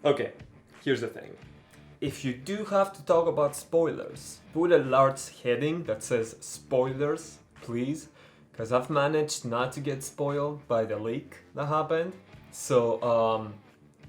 Okay, here's the thing. If you do have to talk about spoilers, put a large heading that says spoilers, please, because I've managed not to get spoiled by the leak that happened. So,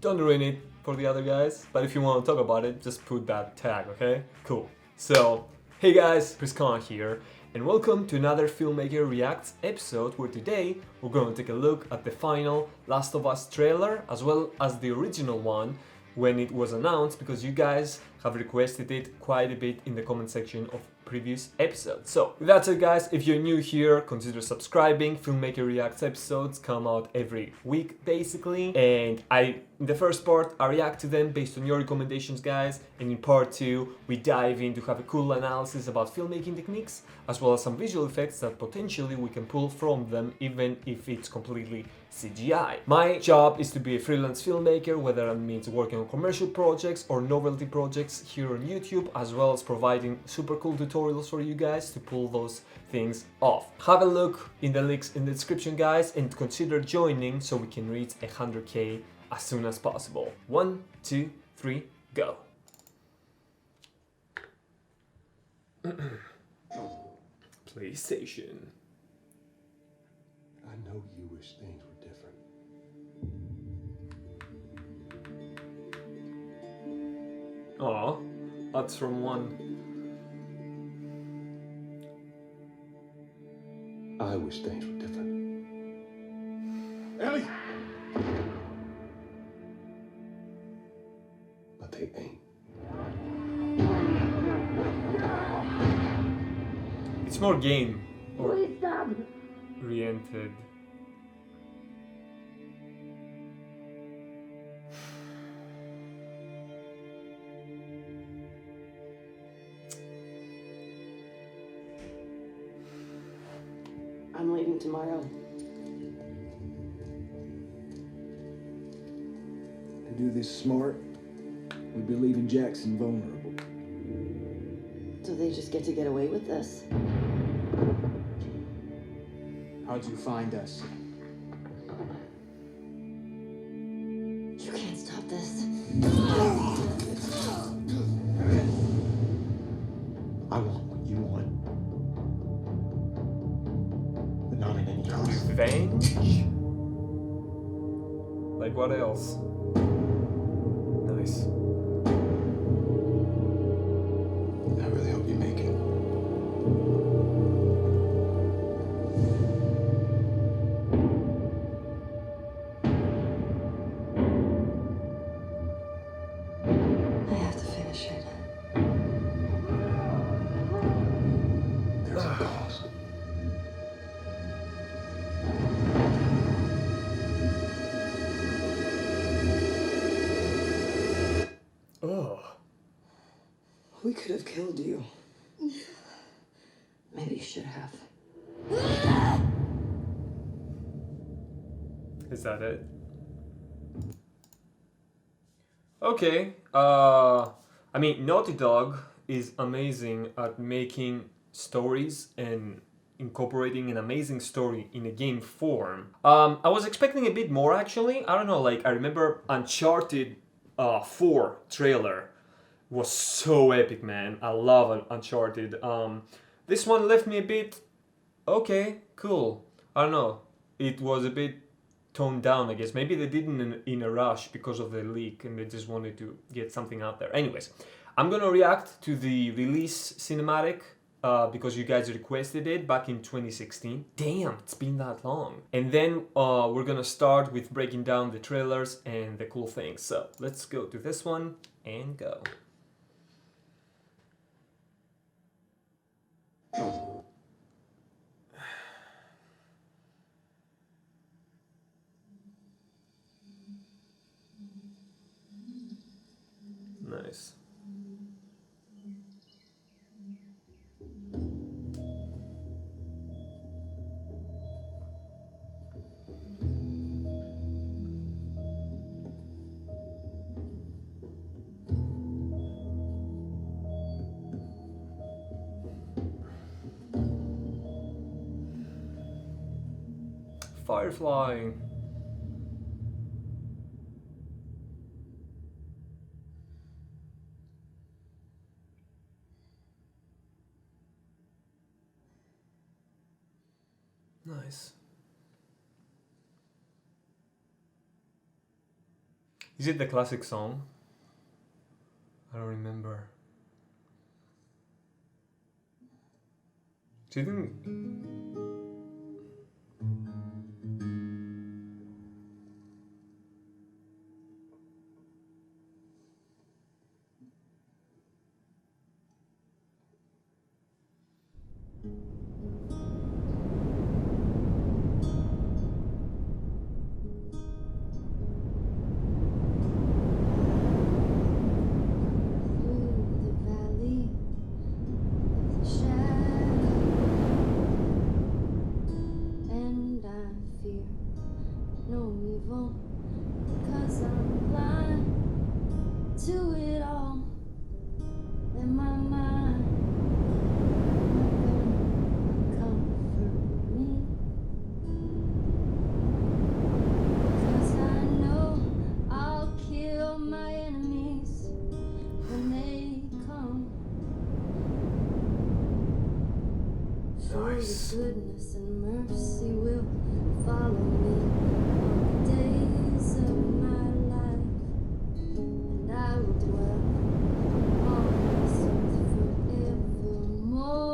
don't ruin it for the other guys, but if you want to talk about it, just put that tag, okay? Cool. So, hey guys, Chris Khan here, and welcome to another Filmmaker Reacts episode where today we're going to take a look at the final Last of Us trailer as well as the original one when it was announced, because you guys have requested it quite a bit in the comment section of previous episodes. So with that said guys, if you're new here, consider subscribing. Filmmaker Reacts episodes come out every week basically, and in the first part I react to them based on your recommendations guys, and in part 2 we dive in to have a cool analysis about filmmaking techniques as well as some visual effects that potentially we can pull from them even if it's completely CGI. My job is to be a freelance filmmaker, whether that means working on commercial projects or novelty projects here on YouTube, as well as providing super cool tutorials for you guys to pull those things off. Have a look in the links in the description guys, and consider joining so we can reach 100k as soon as possible. 1, 2, 3, go. PlayStation. I know you wish things were different. Aw, that's from one. I wish things were different. Ellie! But they ain't. It's more game or Please stop. oriented. I'm leaving tomorrow. To do this smart, we'd be leaving Jackson vulnerable. So they just get to get away with this? How'd you find us? You can't stop this. I want what you want. But not in any cost. Revenge? Like what else? Nice. I really hope you make it. I have to finish it. There's a cost. Oh. We could have killed you. Maybe you should have. Is that it? Okay. I mean, Naughty Dog is amazing at making stories and incorporating an amazing story in a game form. I was expecting a bit more actually. I don't know, like I remember Uncharted 4 trailer was so epic, man. I love Uncharted. This one left me a bit, okay, cool. I don't know. It was a bit toned down, I guess. Maybe they did it in a rush because of the leak and they just wanted to get something out there. Anyways, I'm gonna react to the release cinematic because you guys requested it back in 2016. Damn, it's been that long. And then we're gonna start with breaking down the trailers and the cool things. So let's go to this one and go. Nice. Firefly. Nice. Is it the classic song? I don't remember. Do you think... Through the valley of the shadow, and I fear no evil, 'cause I'm blind to it all, and my mind gonna comfort me, 'cause I know I'll kill my enemies when they come. Nice. Surely goodness and mercy will follow me all the days of my life, and I will dwell on this earth forevermore.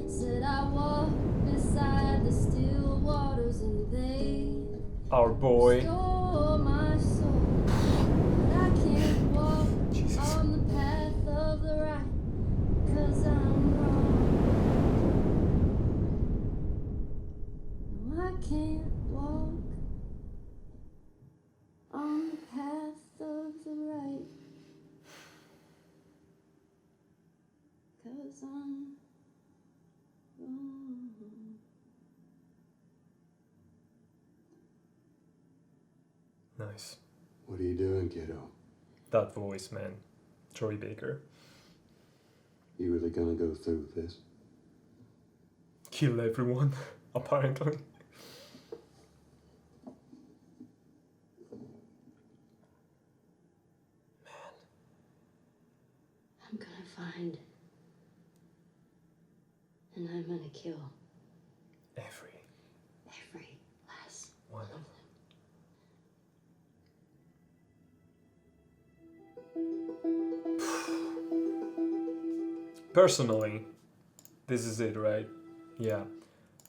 Said I walk beside the still waters, and they Our boy. restore my soul. But I can't walk Jesus. on the path of the right, 'cause I'm wrong. No, I can't walk on the path of the right, 'cause I'm wrong. Nice. What are you doing, kiddo? That voice, man. Troy Baker. You really gonna go through with this? Kill everyone, apparently. I'm gonna find. And I'm gonna kill Every every last one. one of them. Personally, this is it, right? Yeah.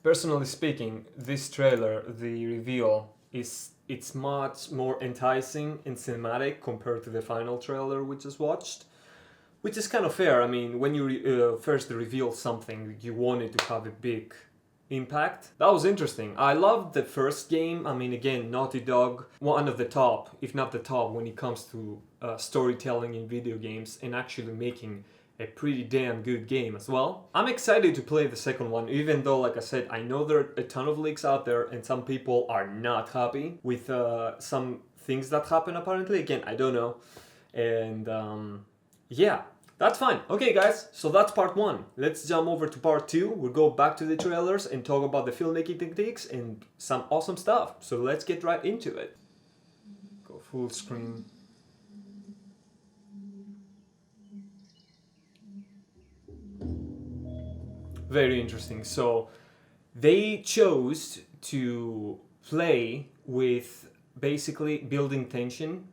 Personally speaking, this trailer, the reveal, it's much more enticing and cinematic compared to the final trailer we just watched, which is kind of fair. I mean, when you first reveal something, you want it to have a big impact. That was interesting. I loved the first game. I mean, again, Naughty Dog, one of the top, if not the top, when it comes to storytelling in video games and actually making a pretty damn good game as well. I'm excited to play the second one, even though, like I said, I know there are a ton of leaks out there and some people are not happy with some things that happen apparently. Again, I don't know. And yeah, that's fine. Okay, guys, so that's part one. Let's jump over to part two. We'll go back to the trailers and talk about the filmmaking techniques and some awesome stuff. So let's get right into it. Go full screen. Very interesting. So they chose to play with basically building tension,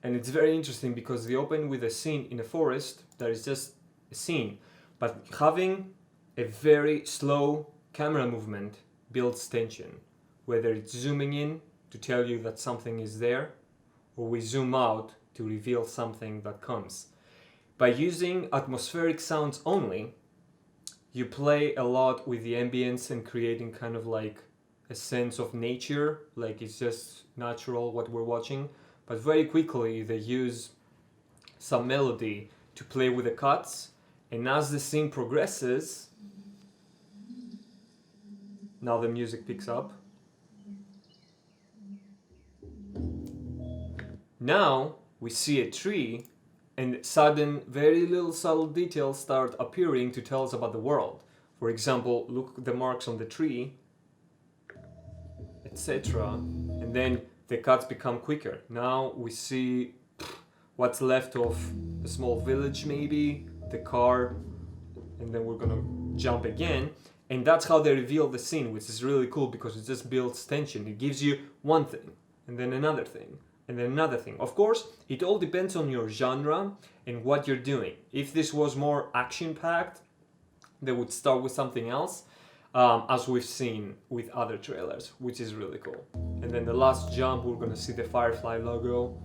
and it's very interesting because they open with a scene in a forest that is just a scene, but having a very slow camera movement builds tension, whether it's zooming in to tell you that something is there, or we zoom out to reveal something that comes. By using atmospheric sounds only, you play a lot with the ambience and creating kind of like a sense of nature, like it's just natural what we're watching. But very quickly they use some melody to play with the cuts, and as the scene progresses, now the music picks up. Now we see a tree, and sudden, very little subtle details start appearing to tell us about the world. For example, look at the marks on the tree, etc. And then the cuts become quicker. Now we see what's left of a small village, maybe, the car, and then we're gonna jump again. And that's how they reveal the scene, which is really cool because it just builds tension. It gives you one thing, and then another thing, and then another thing. Of course, it all depends on your genre and what you're doing. If this was more action-packed, they would start with something else, as we've seen with other trailers, which is really cool. And then the last jump, we're gonna see the Firefly logo.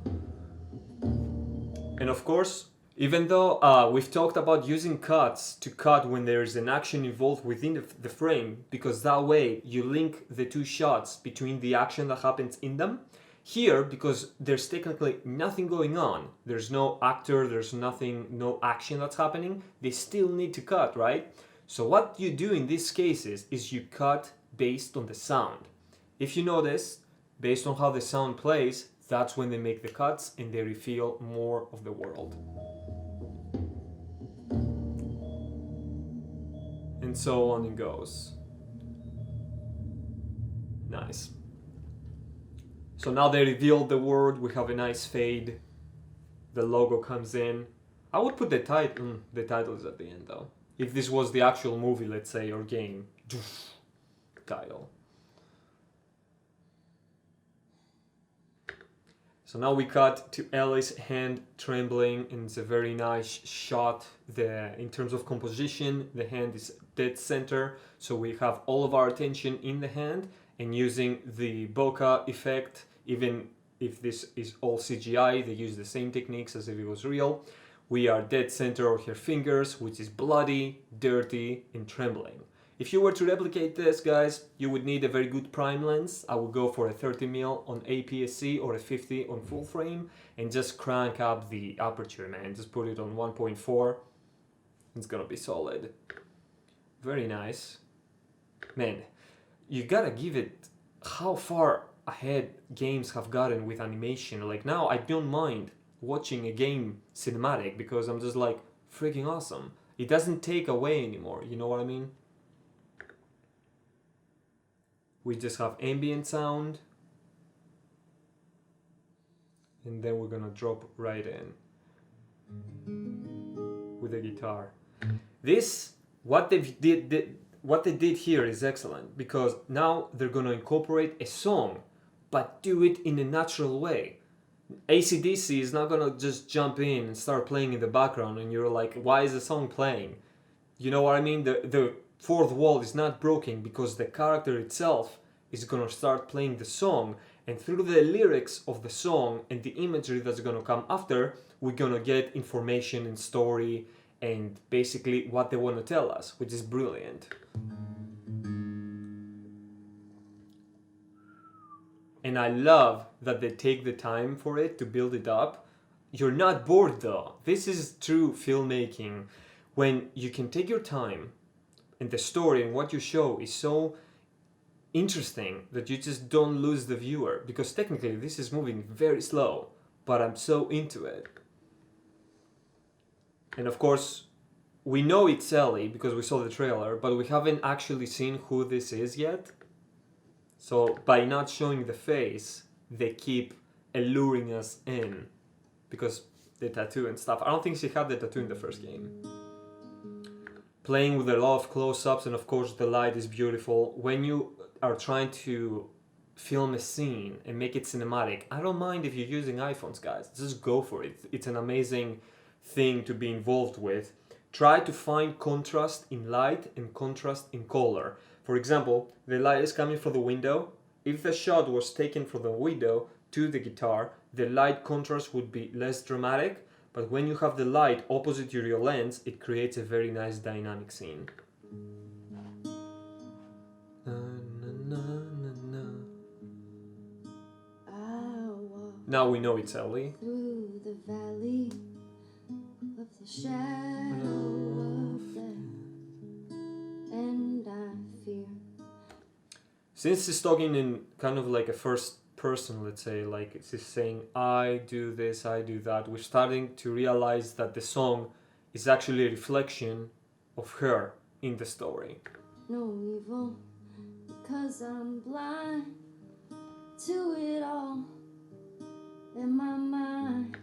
And of course, even though we've talked about using cuts to cut when there's an action involved within the frame, because that way you link the two shots between the action that happens in them. Here, because there's technically nothing going on, there's no actor, there's nothing, no action that's happening, they still need to cut, right? So what you do in these cases is you cut based on the sound. If you notice, based on how the sound plays, that's when they make the cuts and they reveal more of the world. And so on it goes. Nice. So now they revealed the word, we have a nice fade, the logo comes in. I would put the title is at the end though. If this was the actual movie, let's say, or game, title. So now we cut to Ellie's hand trembling, and it's a very nice shot. In terms of composition, the hand is dead center, so we have all of our attention in the hand, and using the bokeh effect, even if this is all CGI, they use the same techniques as if it was real. We are dead center of her fingers, which is bloody, dirty, and trembling. If you were to replicate this, guys, you would need a very good prime lens. I would go for a 30mm on APS-C or a 50 on full frame and just crank up the aperture, man. Just put it on 1.4. It's gonna be solid. Very nice. Man, you gotta give it how far ahead games have gotten with animation. Like now, I don't mind watching a game cinematic because I'm just like, freaking awesome. It doesn't take away anymore, you know what I mean? We just have ambient sound, and then we're gonna drop right in with the guitar. This, what they did here is excellent, because now they're gonna incorporate a song, but do it in a natural way. AC/DC is not gonna just jump in and start playing in the background, and you're like, why is the song playing? You know what I mean? The fourth wall is not broken because the character itself is gonna start playing the song, and through the lyrics of the song and the imagery that's gonna come after, we're gonna get information and story and basically what they want to tell us, which is brilliant. And I love that they take the time for it to build it up. You're not bored though. This is true filmmaking, when you can take your time and the story and what you show is so interesting that you just don't lose the viewer, because technically this is moving very slow, but I'm so into it. And of course, we know it's Ellie because we saw the trailer, but we haven't actually seen who this is yet. So by not showing the face, they keep alluring us in, because the tattoo and stuff. I don't think she had the tattoo in the first game. Playing with a lot of close-ups, and of course the light is beautiful. When you are trying to film a scene and make it cinematic, I don't mind if you're using iPhones, guys. Just go for it. It's an amazing thing to be involved with. Try to find contrast in light and contrast in color. For example, the light is coming from the window. If the shot was taken from the window to the guitar, the light contrast would be less dramatic, but when you have the light opposite to your lens, it creates a very nice dynamic scene. Now we know it's Ellie. Through the valley of the shadow of death, and I fear. Since he's talking in kind of like a first person, let's say, like it's saying, I do this, I do that, we're starting to realize that the song is actually a reflection of her in the story. No evil, because I'm blind to it all in my mind.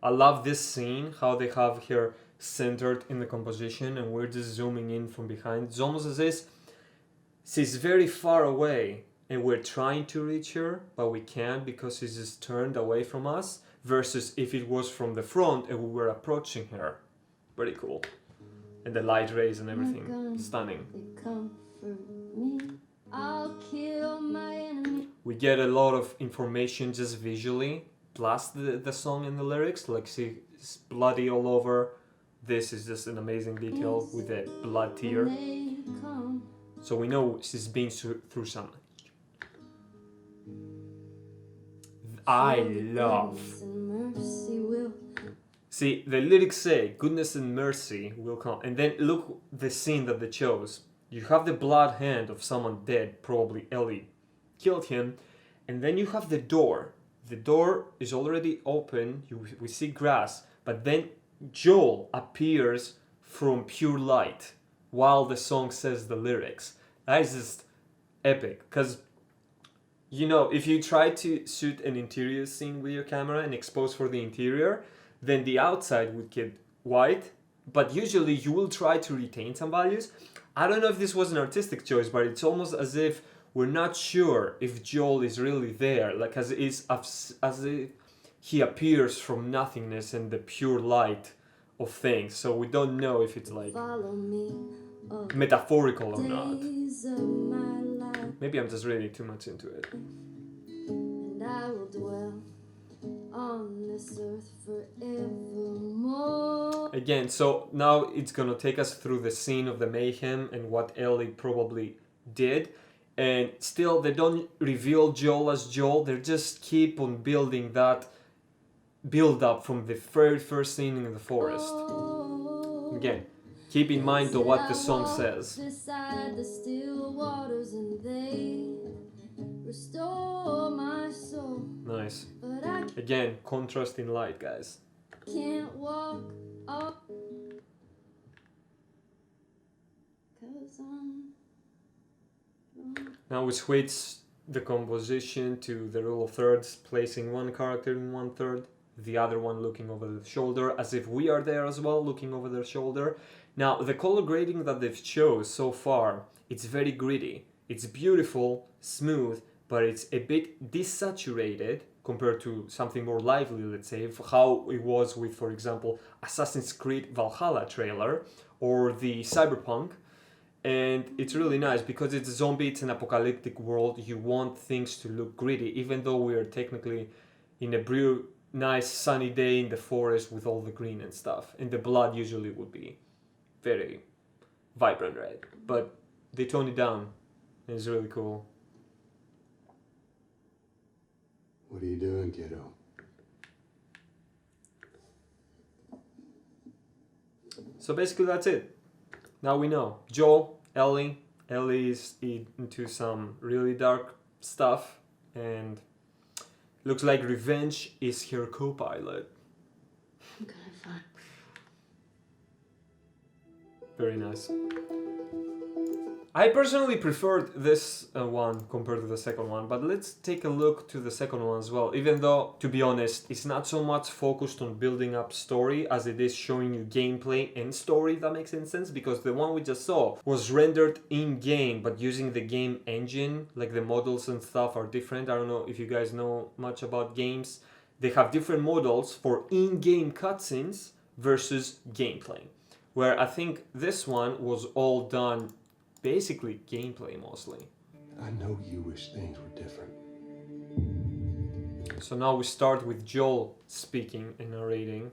I love this scene, how they have her centered in the composition and we're just zooming in from behind. It's almost as if she's very far away and we're trying to reach her, but we can't because she's just turned away from us, versus if it was from the front and we were approaching her. Very cool. And the light rays and everything. Stunning. They comfort me. I'll kill my enemy. We get a lot of information just visually, plus the song and the lyrics, like she's bloody all over. This is just an amazing detail with the blood tear. They come. So we know she's been through something. I love. Goodness and mercy will. See, the lyrics say, goodness and mercy will come. And then look the scene that they chose. You have the blood hand of someone dead, probably Ellie killed him. And then you have the door. The door is already open, we see grass. But then Joel appears from pure light while the song says the lyrics. That is just epic. Because, you know, if you try to shoot an interior scene with your camera and expose for the interior, then the outside would get white, but usually you will try to retain some values. I don't know if this was an artistic choice, but it's almost as if we're not sure if Joel is really there, like as if he appears from nothingness and the pure light of things. So we don't know if it's like Follow me. metaphorical or not. Days of my life, Maybe I'm just reading too much into it. and I will dwell on this earth forevermore. Again, so now it's gonna take us through the scene of the mayhem and what Ellie probably did. And still, they don't reveal Joel as Joel. They just keep on building that build-up from the very first scene in the forest. Again, keep in mind to what the song says. Beside the still waters, and they restore my soul. Nice. But I Again, contrast in light, guys. can't walk up, 'cause I'm Now we switch the composition to the rule of thirds, placing one character in one third, the other one looking over the shoulder, as if we are there as well, looking over their shoulder. Now, the color grading that they've chose so far, it's very gritty. It's beautiful, smooth, but it's a bit desaturated compared to something more lively, let's say, how it was with, for example, Assassin's Creed Valhalla trailer or the Cyberpunk. And it's really nice because it's a zombie, it's an apocalyptic world. You want things to look gritty, even though we are technically in a nice sunny day in the forest with all the green and stuff. And the blood usually would be very vibrant red. But they tone it down. And it's really cool. What are you doing, kiddo? So basically that's it. Now we know. Joel, Ellie is into some really dark stuff, and looks like revenge is her co-pilot. I'm gonna find. Very nice. I personally preferred this one compared to the second one, but let's take a look to the second one as well, even though, to be honest, it's not so much focused on building up story as it is showing you gameplay and story, if that makes any sense, because the one we just saw was rendered in-game, but using the game engine, like the models and stuff are different. I don't know if you guys know much about games. They have different models for in-game cutscenes versus gameplay, where I think this one was all done basically gameplay mostly. I know you wish things were different. So now we start with Joel speaking and narrating.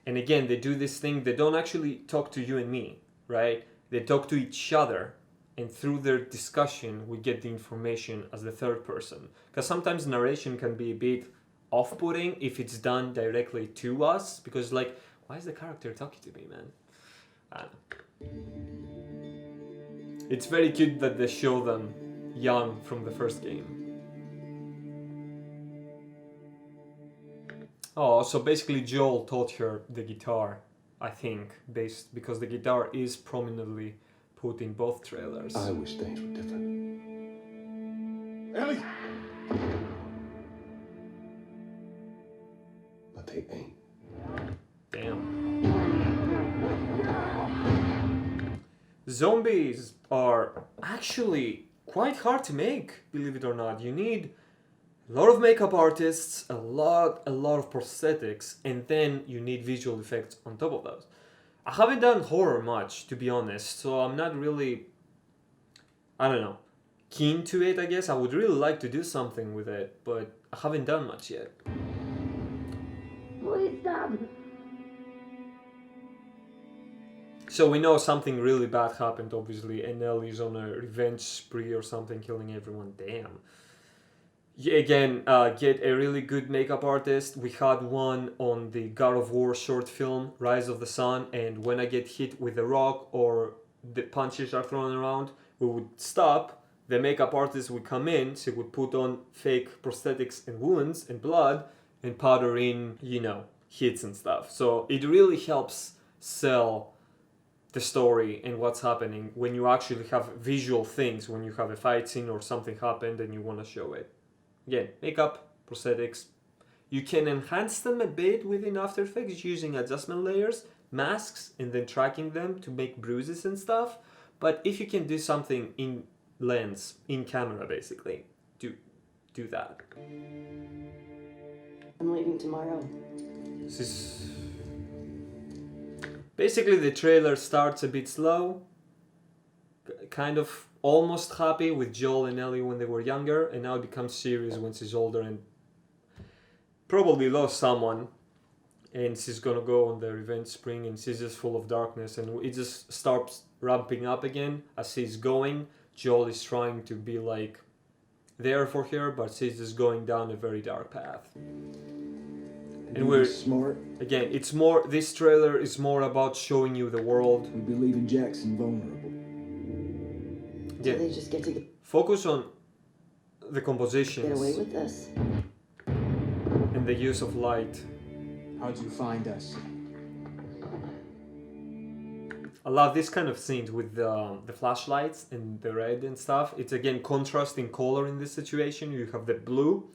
And again, they do this thing, they don't actually talk to you and me, right? They talk to each other. And through their discussion, we get the information as the third person. Because sometimes narration can be a bit off-putting if it's done directly to us. Because like, why is the character talking to me, man? I don't know. It's very cute that they show them young from the first game. Oh, so basically Joel taught her the guitar, I think, because the guitar is prominently put in both trailers. I wish things were different. Ellie! But they ain't. Damn. Zombies are actually quite hard to make, believe it or not. You need a lot of makeup artists, a lot of prosthetics, and then you need visual effects on top of those. I haven't done horror much, to be honest, so I'm not really, I don't know, keen to it, I guess. I would really like to do something with it, but I haven't done much yet. Please stop. So we know something really bad happened, obviously, and Ellie's on a revenge spree or something, killing everyone. Damn. Yeah, again, get a really good makeup artist. We had one on the God of War short film, Rise of the Sun, and when I get hit with a rock or the punches are thrown around, we would stop. The makeup artist would come in, she would put on fake prosthetics and wounds and blood and powder in, you know, hits and stuff. So it really helps sell the story and what's happening when you actually have visual things, when you have a fight scene or something happened and you want to show it. Again, makeup, prosthetics. You can enhance them a bit within After Effects using adjustment layers, masks, and then tracking them to make bruises and stuff. But if you can do something in lens, in camera basically, do that. I'm leaving tomorrow. This is... Basically the trailer starts a bit slow, kind of almost happy with Joel and Ellie when they were younger, and now it becomes serious when she's older and probably lost someone, and she's gonna go on the revenge spree, and she's just full of darkness, and it just starts ramping up again as she's going. Joel is trying to be like there for her, but she's just going down a very dark path. And we're smart. Again, it's more. This trailer is more about showing you the world. We be leaving Jackson vulnerable. Do they just get to Focus on the get away compositions with this? and the use of light. How'd you find us? I love this kind of scenes with the flashlights and the red and stuff. It's again contrasting color in this situation. You have the blue,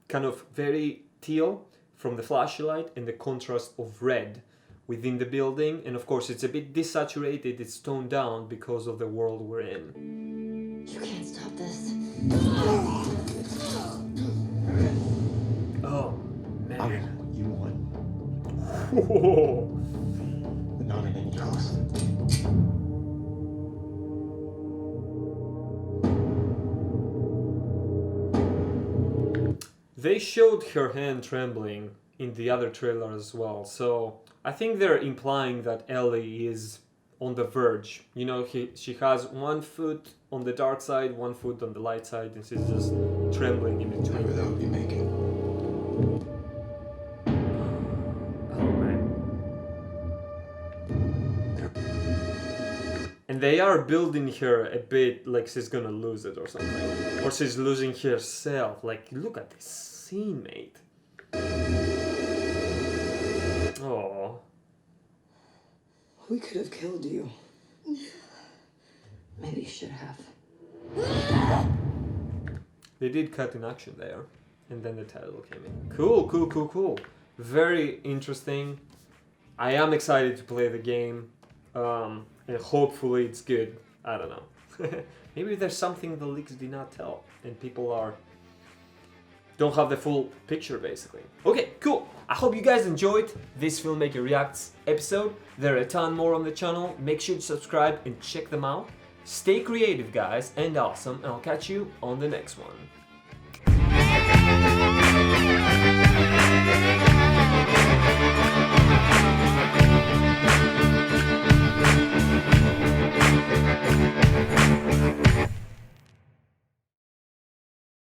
kind of very teal from the flashlight, and the contrast of red within the building. And of course it's a bit desaturated, it's toned down because of the world we're in. You can't stop this. Oh I man. want what you want, Whoa. but not at any cost. They showed her hand trembling in the other trailer as well, so I think they're implying that Ellie is on the verge. You know, she has one foot on the dark side, one foot on the light side, and she's just trembling in between. Whatever that would be making. Oh man. And they are building her a bit like she's gonna lose it or something. Or she's losing herself. Like, look at this scene, mate. Oh. We could have killed you. Maybe should have. They did cut in action there. And then the title came in. Cool. Very interesting. I am excited to play the game. And hopefully it's good. I don't know. Maybe there's something the leaks did not tell. And people don't have the full picture basically. Okay, cool. I hope you guys enjoyed this Filmmaker Reacts episode. There are a ton more on the channel. Make sure to subscribe and check them out. Stay creative, guys, and awesome. And I'll catch you on the next one.